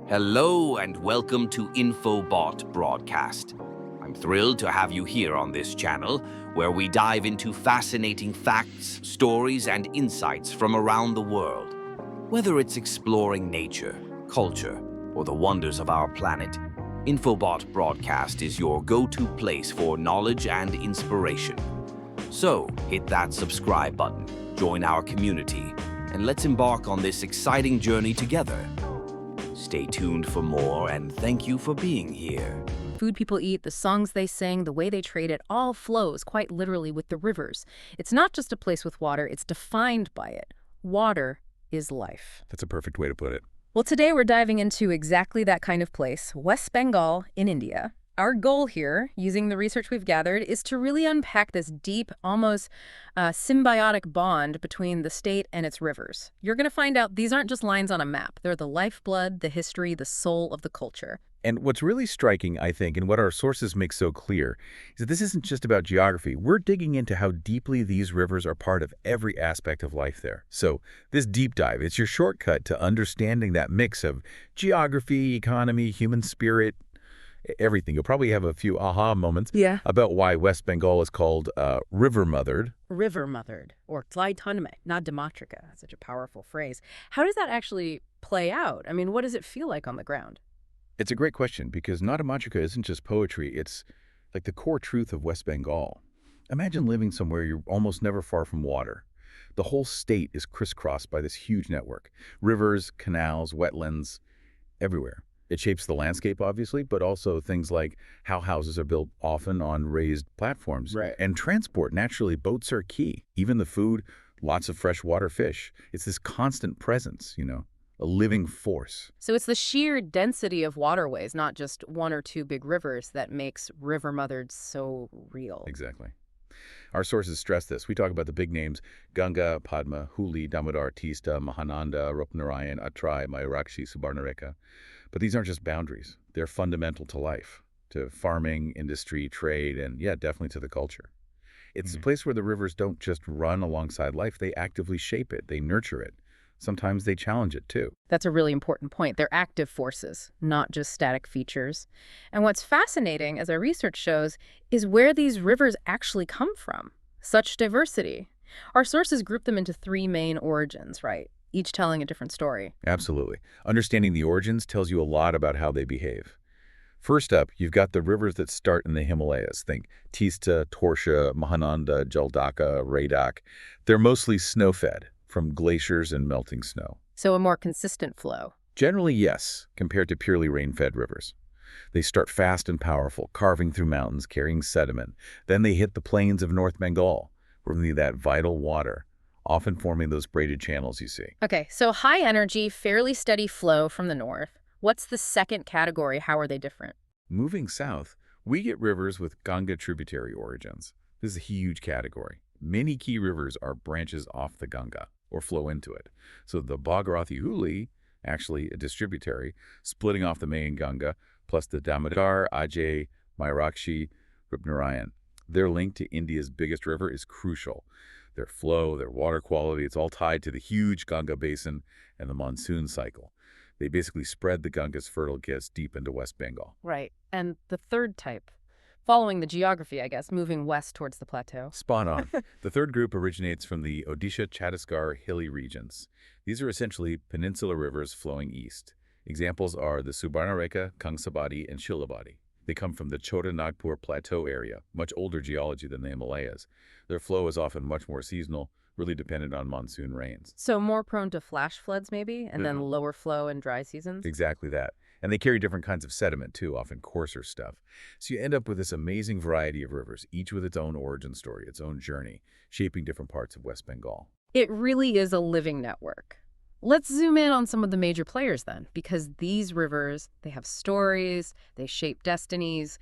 Hello and welcome to InfoBot Broadcast. I'm thrilled to have you here on this channel where we dive into fascinating facts, stories, and insights from around the world. Whether it's exploring nature, culture, or the wonders of our planet, InfoBot Broadcast is your go-to place for knowledge and inspiration. So, hit that subscribe button, join our community, and let's embark on this exciting journey together. Stay tuned for more, and thank you for being here. Food people eat, the songs they sing, the way they trade, it all flows quite literally with the rivers. It's not just a place with water, it's defined by it. Water is life. That's a perfect way to put it. Well, today we're diving into exactly that kind of place, West Bengal in India. Our goal here, using the research we've gathered, is to really unpack this deep, almost symbiotic bond between the state and its rivers. You're going to find out these aren't just lines on a map. They're the lifeblood, the history, the soul of the culture. And what's really striking, I think, and what our sources make so clear, is that this isn't just about geography. We're digging into how deeply these rivers are part of every aspect of life there. So this deep dive, it's your shortcut to understanding that mix of geography, economy, human spirit, everything. You'll probably have a few aha moments about why West Bengal is called river-mothered. River-mothered, or Tlaitanme, not Demotrika. Such a powerful phrase. How does that actually play out? I mean, what does it feel like on the ground? It's a great question because Nadamadrika isn't just poetry. It's like the core truth of West Bengal. Imagine living somewhere you're almost never far from water. The whole state is crisscrossed by this huge network. Rivers, canals, wetlands, everywhere. It shapes the landscape, obviously, but also things like how houses are built often on raised platforms. Right. And transport, naturally, boats are key. Even the food, lots of freshwater fish. It's this constant presence, a living force. So it's the sheer density of waterways, not just one or two big rivers, that makes river-mothered so real. Exactly. Our sources stress this. We talk about the big names, Ganga, Padma, Hooghly, Damodar, Teesta, Mahananda, Rupnarayan, Atrai, Mayurakshi, Subarnarekha. But these aren't just boundaries. They're fundamental to life, to farming, industry, trade, and definitely to the culture. It's a place where the rivers don't just run alongside life. They actively shape it. They nurture it. Sometimes they challenge it, too. That's a really important point. They're active forces, not just static features. And what's fascinating, as our research shows, is where these rivers actually come from. Such diversity. Our sources group them into three main origins, right? Each telling a different story. Absolutely. Understanding the origins tells you a lot about how they behave. First up, you've got the rivers that start in the Himalayas. Think Teesta, Torsha, Mahananda, Jaldaka, Radak. They're mostly snow-fed, from glaciers and melting snow. So a more consistent flow. Generally, yes, compared to purely rain-fed rivers. They start fast and powerful, carving through mountains, carrying sediment. Then they hit the plains of North Bengal, where they need that vital water, often forming those braided channels you see. Okay, so high energy, fairly steady flow from the north. What's the second category? How are they different? Moving south, we get rivers with Ganga tributary origins. This is a huge category. Many key rivers are branches off the Ganga or flow into it. So the Bhagirathi Hooghly, actually a distributary, splitting off the main Ganga, plus the Damodar, Ajay, Mayurakshi, Rupnarayan. Their link to India's biggest river is crucial. Their flow, their water quality, it's all tied to the huge Ganga basin and the monsoon cycle. They basically spread the Ganga's fertile gifts deep into West Bengal. Right. And the third type, following the geography, I guess, moving west towards the plateau. Spot on. The third group originates from the Odisha-Chhattisgarh hilly regions. These are essentially peninsula rivers flowing east. Examples are the Subarnarekha, Kangsabati, and Shilabati. They come from the Chota Nagpur Plateau area, much older geology than the Himalayas. Their flow is often much more seasonal, really dependent on monsoon rains. So more prone to flash floods maybe, and then lower flow in dry seasons? Exactly that. And they carry different kinds of sediment too, often coarser stuff. So you end up with this amazing variety of rivers, each with its own origin story, its own journey, shaping different parts of West Bengal. It really is a living network. Let's zoom in on some of the major players then, because these rivers, they have stories, they shape destinies.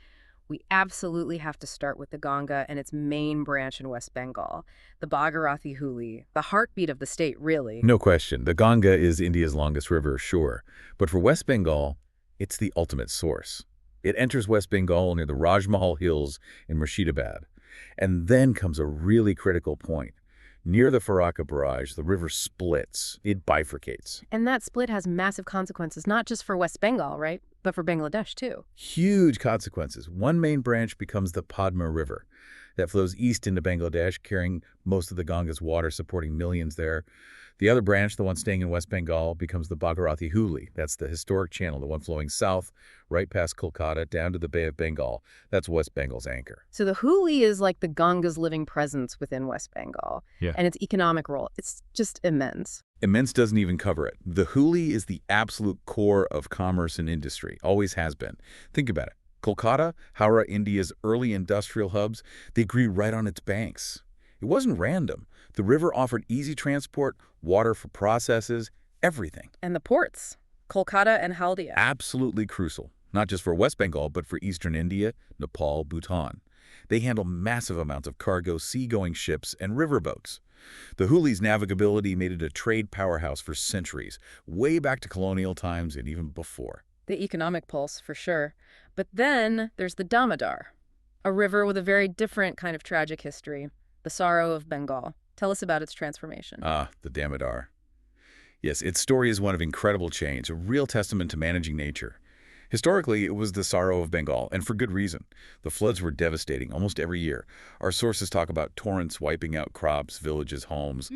We absolutely have to start with the Ganga and its main branch in West Bengal, the Bhagirathi Hooghly, the heartbeat of the state, really. No question. The Ganga is India's longest river, sure. But for West Bengal, it's the ultimate source. It enters West Bengal near the Rajmahal Hills in Murshidabad. And then comes a really critical point. Near the Farakka barrage, the river splits. It bifurcates. And that split has massive consequences, not just for West Bengal, right? But for Bangladesh, too. Huge consequences. One main branch becomes the Padma River that flows east into Bangladesh, carrying most of the Ganga's water, supporting millions there. The other branch, the one staying in West Bengal, becomes the Bhagirathi Hooghly. That's the historic channel, the one flowing south, right past Kolkata, down to the Bay of Bengal. That's West Bengal's anchor. So the Hooghly is like the Ganga's living presence within West Bengal. Yeah. And its economic role, it's just immense. Immense doesn't even cover it. The Hooghly is the absolute core of commerce and industry, always has been. Think about it. Kolkata, Howrah, India's early industrial hubs, they grew right on its banks. It wasn't random. The river offered easy transport, water for processes, everything. And the ports, Kolkata and Haldia. Absolutely crucial, not just for West Bengal, but for eastern India, Nepal, Bhutan. They handle massive amounts of cargo, seagoing ships, and riverboats. The Hooghly's navigability made it a trade powerhouse for centuries, way back to colonial times and even before. The economic pulse, for sure. But then there's the Damodar, a river with a very different kind of tragic history, the Sorrow of Bengal. Tell us about its transformation. The Damodar. Yes, its story is one of incredible change, a real testament to managing nature. Historically, it was the Sorrow of Bengal, and for good reason. The floods were devastating almost every year. Our sources talk about torrents wiping out crops, villages, homes,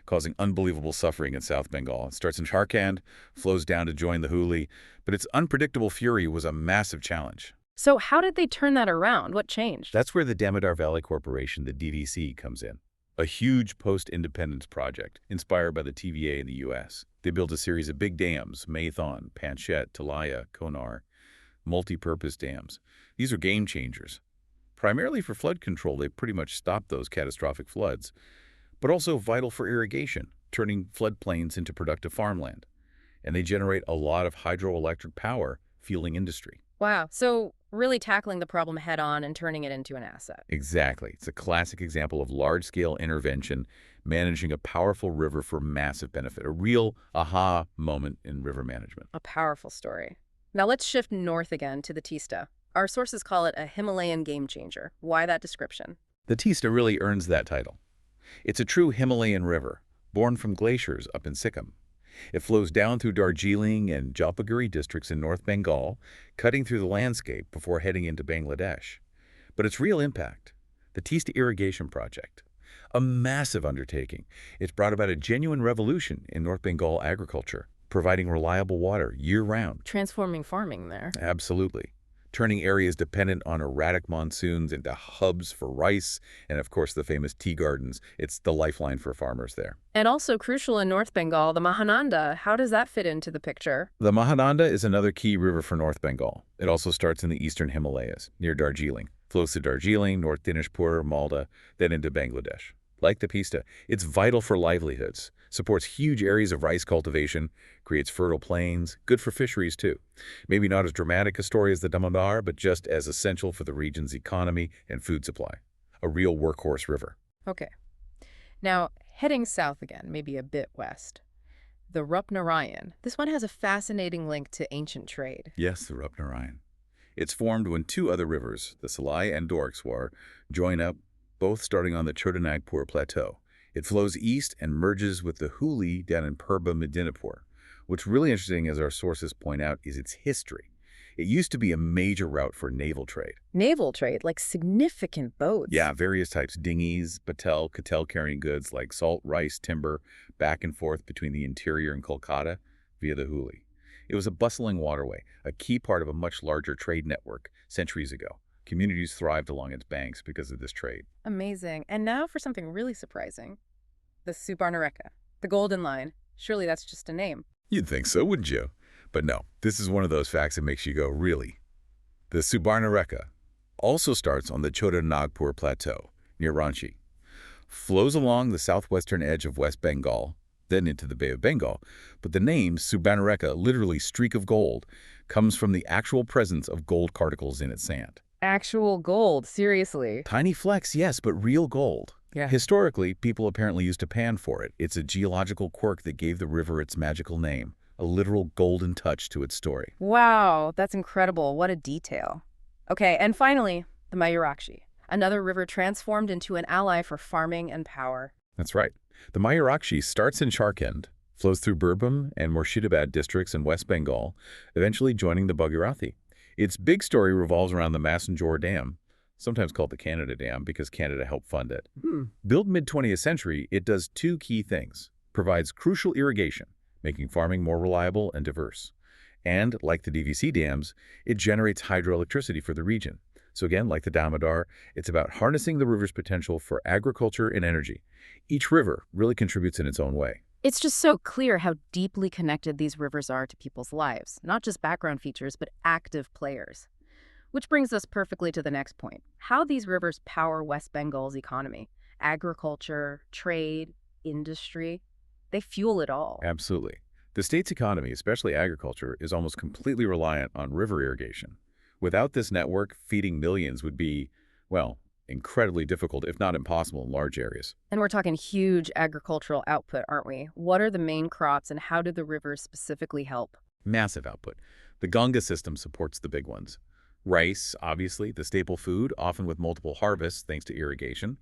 causing unbelievable suffering in South Bengal. It starts in Jharkhand, flows down to join the Hooghly, but its unpredictable fury was a massive challenge. So how did they turn that around? What changed? That's where the Damodar Valley Corporation, the DVC, comes in. A huge post-independence project inspired by the TVA in the U.S. They built a series of big dams, Maithon, Panchet, Talaya, Konar, multi-purpose dams. These are game changers. Primarily for flood control, they pretty much stopped those catastrophic floods, but also vital for irrigation, turning floodplains into productive farmland. And they generate a lot of hydroelectric power, fueling industry. Wow. So really tackling the problem head on and turning it into an asset. Exactly. It's a classic example of large-scale intervention, managing a powerful river for massive benefit, a real aha moment in river management. A powerful story. Now let's shift north again to the Teesta. Our sources call it a Himalayan game changer. Why that description? The Teesta really earns that title. It's a true Himalayan river, born from glaciers up in Sikkim. It flows down through Darjeeling and Jalpaiguri districts in North Bengal, cutting through the landscape before heading into Bangladesh. But its real impact, the Teesta Irrigation Project, a massive undertaking. It's brought about a genuine revolution in North Bengal agriculture, providing reliable water year-round. Transforming farming there. Absolutely. Turning areas dependent on erratic monsoons into hubs for rice, and of course the famous tea gardens. It's the lifeline for farmers there. And also crucial in North Bengal, the Mahananda. How does that fit into the picture? The Mahananda is another key river for North Bengal. It also starts in the eastern Himalayas, near Darjeeling. Flows to Darjeeling, North Dinajpur, Malda, then into Bangladesh. Like the Teesta, it's vital for livelihoods, supports huge areas of rice cultivation, creates fertile plains, good for fisheries too. Maybe not as dramatic a story as the Damodar, but just as essential for the region's economy and food supply. A real workhorse river. Okay. Now, heading south again, maybe a bit west. The Rupnarayan. This one has a fascinating link to ancient trade. Yes, the Rupnarayan. It's formed when two other rivers, the Salai and Dorkswar, join up, both starting on the Chotanagpur Plateau. It flows east and merges with the Hooghly down in Purba Medinipur. What's really interesting, as our sources point out, is its history. It used to be a major route for naval trade. Naval trade, like significant boats. Yeah, various types, dinghies, batel, catel carrying goods like salt, rice, timber, back and forth between the interior and Kolkata via the Hooghly. It was a bustling waterway, a key part of a much larger trade network centuries ago. Communities thrived along its banks because of this trade. Amazing. And now for something really surprising. The Subarnarekha, the Golden Line. Surely that's just a name. You'd think so, wouldn't you? But no, this is one of those facts that makes you go, really? The Subarnarekha also starts on the Chotanagpur Plateau, near Ranchi, flows along the southwestern edge of West Bengal, then into the Bay of Bengal. But the name Subarnarekha, literally streak of gold, comes from the actual presence of gold particles in its sand. Actual gold, seriously. Tiny flecks, yes, but real gold. Yeah. Historically, people apparently used to pan for it. It's a geological quirk that gave the river its magical name, a literal golden touch to its story. Wow, that's incredible. What a detail. Okay, and finally, the Mayurakshi, another river transformed into an ally for farming and power. That's right. The Mayurakshi starts in Jharkhand, flows through Birbhum and Murshidabad districts in West Bengal, eventually joining the Bhagirathi. Its big story revolves around the Massanjor Dam, sometimes called the Canada Dam because Canada helped fund it. Built mid-20th century, it does two key things. Provides crucial irrigation, making farming more reliable and diverse. And, like the DVC dams, it generates hydroelectricity for the region. So again, like the Damodar, it's about harnessing the river's potential for agriculture and energy. Each river really contributes in its own way. It's just so clear how deeply connected these rivers are to people's lives, not just background features, but active players. Which brings us perfectly to the next point, how these rivers power West Bengal's economy. Agriculture, trade, industry, they fuel it all. Absolutely. The state's economy, especially agriculture, is almost completely reliant on river irrigation. Without this network, feeding millions would be, well, incredibly difficult, if not impossible, in large areas. And we're talking huge agricultural output, aren't we? What are the main crops and how do the rivers specifically help? Massive output. The Ganga system supports the big ones. Rice, obviously, the staple food, often with multiple harvests thanks to irrigation.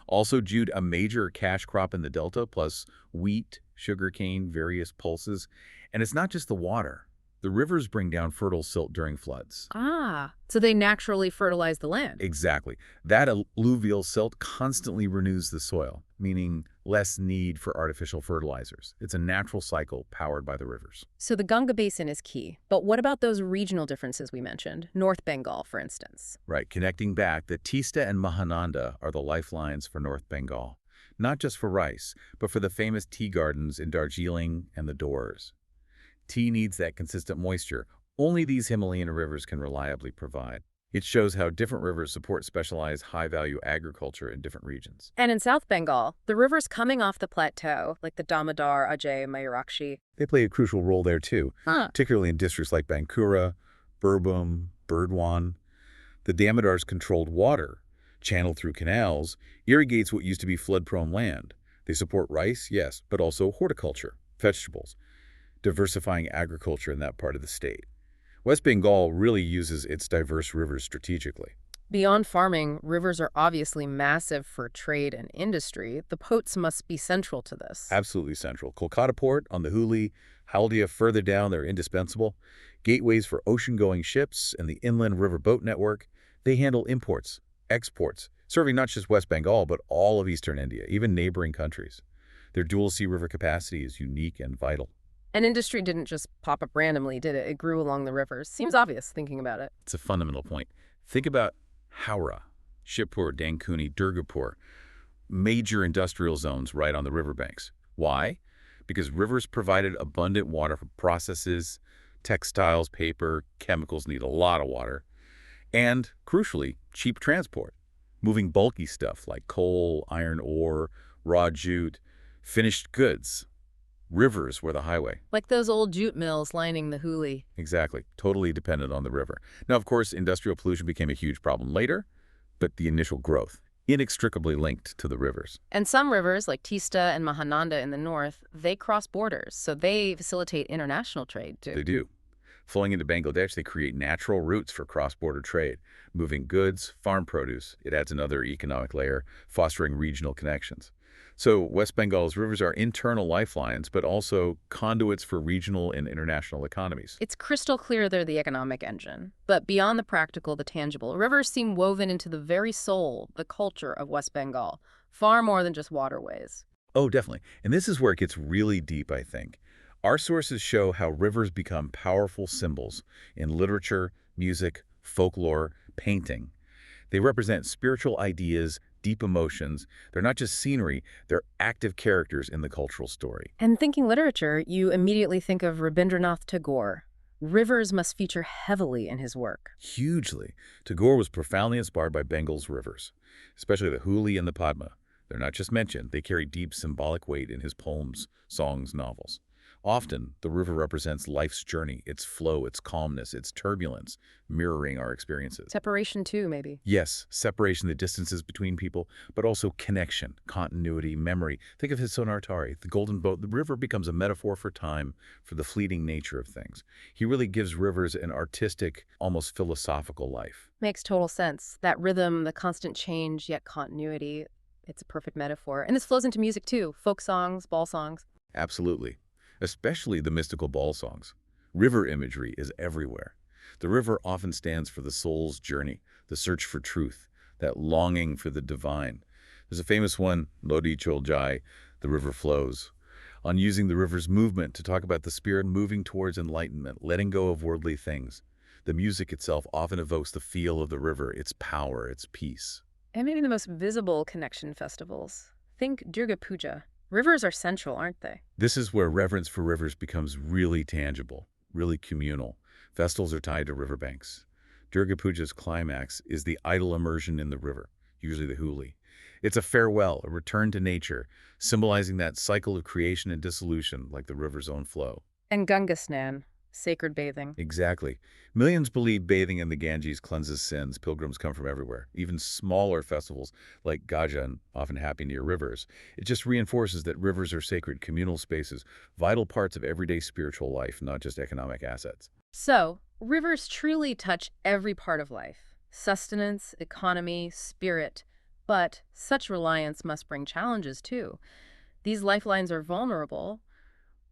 Also jute, a major cash crop in the delta, plus wheat, sugarcane, various pulses. And it's not just the water. The rivers bring down fertile silt during floods. Ah, so they naturally fertilize the land. Exactly. That alluvial silt constantly renews the soil, meaning less need for artificial fertilizers. It's a natural cycle powered by the rivers. So the Ganga Basin is key. But what about those regional differences we mentioned? North Bengal, for instance. Right. Connecting back, the Teesta and Mahananda are the lifelines for North Bengal. Not just for rice, but for the famous tea gardens in Darjeeling and the Doors. Tea needs that consistent moisture. Only these Himalayan rivers can reliably provide. It shows how different rivers support specialized high-value agriculture in different regions. And in South Bengal, the rivers coming off the plateau, like the Damodar, Ajay, Mayurakshi. They play a crucial role there too, particularly in districts like Bankura, Birbhum, Burdwan. The Damodar's controlled water, channeled through canals, irrigates what used to be flood-prone land. They support rice, yes, but also horticulture, vegetables, diversifying agriculture in that part of the state. West Bengal really uses its diverse rivers strategically. Beyond farming, rivers are obviously massive for trade and industry. The ports must be central to this. Absolutely central. Kolkata Port on the Hooghly, Haldia further down, they're indispensable. Gateways for ocean-going ships and the inland river boat network. They handle imports, exports, serving not just West Bengal, but all of eastern India, even neighboring countries. Their dual sea river capacity is unique and vital. And industry didn't just pop up randomly, did it? It grew along the rivers. Seems obvious thinking about it. It's a fundamental point. Think about Howrah, Shibpur, Dankuni, Durgapur, major industrial zones right on the riverbanks. Why? Because rivers provided abundant water for processes, textiles, paper, chemicals need a lot of water, and, crucially, cheap transport, moving bulky stuff like coal, iron ore, raw jute, finished goods. Rivers were the highway. Like those old jute mills lining the Hooghly. Exactly. Totally dependent on the river. Now, of course, industrial pollution became a huge problem later, but the initial growth, inextricably linked to the rivers. And some rivers, like Teesta and Mahananda in the north, they cross borders, so they facilitate international trade, too. They do. Flowing into Bangladesh, they create natural routes for cross-border trade, moving goods, farm produce. It adds another economic layer, fostering regional connections. So West Bengal's rivers are internal lifelines, but also conduits for regional and international economies. It's crystal clear they're the economic engine. But beyond the practical, the tangible, rivers seem woven into the very soul, the culture of West Bengal, far more than just waterways. Oh, definitely. And this is where it gets really deep, I think. Our sources show how rivers become powerful symbols in literature, music, folklore, painting. They represent spiritual ideas, deep emotions. They're not just scenery, they're active characters in the cultural story. And thinking literature, you immediately think of Rabindranath Tagore. Rivers must feature heavily in his work. Hugely. Tagore was profoundly inspired by Bengal's rivers, especially the Hooghly and the Padma. They're not just mentioned, they carry deep symbolic weight in his poems, songs, novels. Often, the river represents life's journey, its flow, its calmness, its turbulence, mirroring our experiences. Separation too, maybe. Yes, separation, the distances between people, but also connection, continuity, memory. Think of his Sonartari, the golden boat. The river becomes a metaphor for time, for the fleeting nature of things. He really gives rivers an artistic, almost philosophical life. Makes total sense. That rhythm, the constant change, yet continuity. It's a perfect metaphor. And this flows into music too. Folk songs, ball songs. Absolutely. Especially the mystical ball songs. River imagery is everywhere. The river often stands for the soul's journey, the search for truth, that longing for the divine. There's a famous one, Lodi Choljai, the river flows, on using the river's movement to talk about the spirit moving towards enlightenment, letting go of worldly things. The music itself often evokes the feel of the river, its power, its peace. And maybe the most visible connection festivals. Think Durga Puja. Rivers are central, aren't they? This is where reverence for rivers becomes really tangible, really communal. Festivals are tied to riverbanks. Durga Puja's climax is the idol immersion in the river, usually the Hooghly. It's a farewell, a return to nature, symbolizing that cycle of creation and dissolution like the river's own flow. And Ganga Snan, sacred bathing. Exactly. Millions believe bathing in the Ganges cleanses sins. Pilgrims come from everywhere. Even smaller festivals like Gajan often happen near rivers. It just reinforces that rivers are sacred communal spaces, vital parts of everyday spiritual life, not just economic assets. So, rivers truly touch every part of life. Sustenance, economy, spirit. But such reliance must bring challenges too. These lifelines are vulnerable.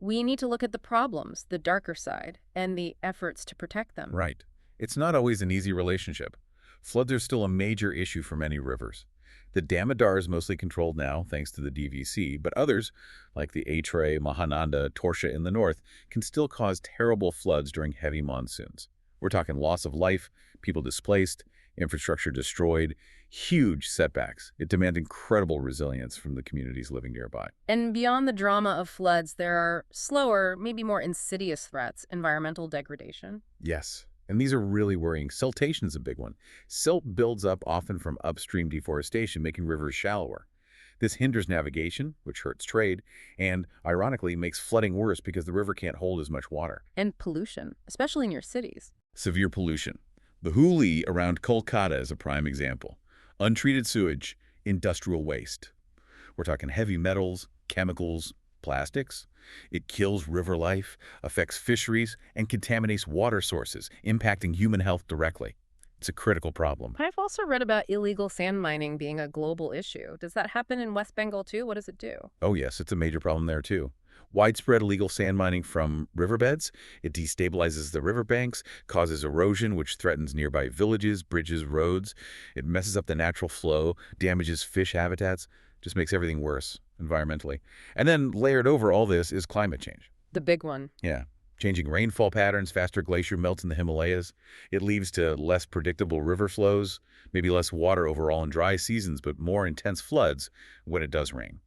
We need to look at the problems, the darker side, and the efforts to protect them. Right. It's not always an easy relationship. Floods are still a major issue for many rivers. The Damodar is mostly controlled now, thanks to the DVC, but others, like the Atray, Mahananda, Torsha in the north, can still cause terrible floods during heavy monsoons. We're talking loss of life, people displaced, infrastructure destroyed, huge setbacks. It demands incredible resilience from the communities living nearby. And beyond the drama of floods, there are slower, maybe more insidious threats, environmental degradation. Yes, and these are really worrying. Siltation is a big one. Silt builds up often from upstream deforestation, making rivers shallower. This hinders navigation, which hurts trade, and, ironically, makes flooding worse because the river can't hold as much water. And pollution, especially in your cities. Severe pollution. The Hooghly around Kolkata is a prime example. Untreated sewage, industrial waste. We're talking heavy metals, chemicals, plastics. It kills river life, affects fisheries, and contaminates water sources, impacting human health directly. It's a critical problem. I've also read about illegal sand mining being a global issue. Does that happen in West Bengal too? What does it do? Oh yes, it's a major problem there too. Widespread illegal sand mining from riverbeds. It destabilizes the riverbanks, causes erosion, which threatens nearby villages, bridges, roads. It messes up the natural flow, damages fish habitats, just makes everything worse environmentally. And then layered over all this is climate change. The big one. Yeah. Changing rainfall patterns, faster glacier melts in the Himalayas. It leads to less predictable river flows, maybe less water overall in dry seasons, but more intense floods when it does rain.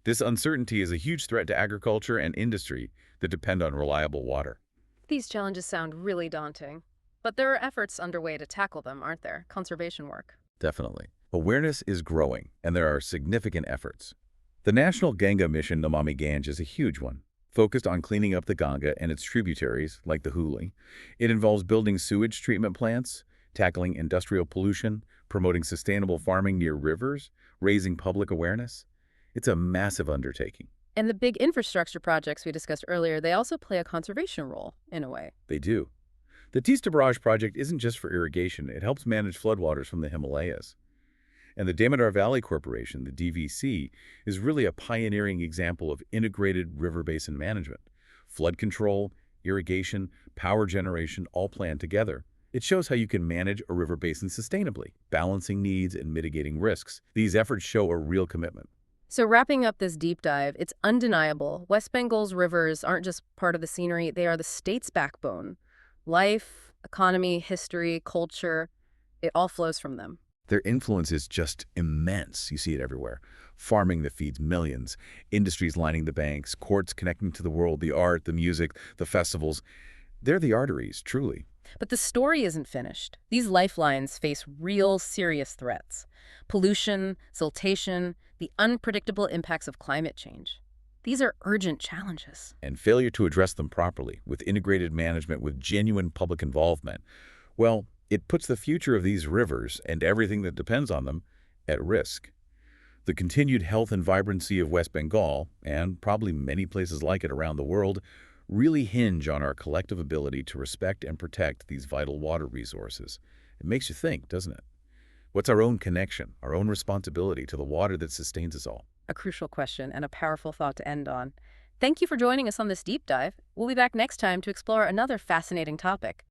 This uncertainty is a huge threat to agriculture and industry that depend on reliable water. These challenges sound really daunting. But there are efforts underway to tackle them, aren't there? Conservation work. Definitely. Awareness is growing, and there are significant efforts. The National Ganga Mission Namami Gange is a huge one, focused on cleaning up the Ganga and its tributaries, like the Hooghly. It involves building sewage treatment plants, tackling industrial pollution, promoting sustainable farming near rivers, raising public awareness. It's a massive undertaking. And the big infrastructure projects we discussed earlier, they also play a conservation role, in a way. They do. The Teesta Barrage project isn't just for irrigation. It helps manage floodwaters from the Himalayas. And the Damodar Valley Corporation, the DVC, is really a pioneering example of integrated river basin management. Flood control, irrigation, power generation, all planned together. It shows how you can manage a river basin sustainably, balancing needs and mitigating risks. These efforts show a real commitment. So wrapping up this deep dive, it's undeniable. West Bengal's rivers aren't just part of the scenery, they are the state's backbone. Life, economy, history, culture, it all flows from them. Their influence is just immense. You see it everywhere. Farming that feeds millions, industries lining the banks, courts connecting to the world, the art, the music, the festivals. They're the arteries, truly. But the story isn't finished. These lifelines face real, serious threats. Pollution, siltation, the unpredictable impacts of climate change. These are urgent challenges. And failure to address them properly, with integrated management, with genuine public involvement, well, it puts the future of these rivers and everything that depends on them at risk. The continued health and vibrancy of West Bengal, and probably many places like it around the world, really hinge on our collective ability to respect and protect these vital water resources. It makes you think, doesn't it? What's our own connection, our own responsibility to the water that sustains us all? A crucial question and a powerful thought to end on. Thank you for joining us on this deep dive. We'll be back next time to explore another fascinating topic.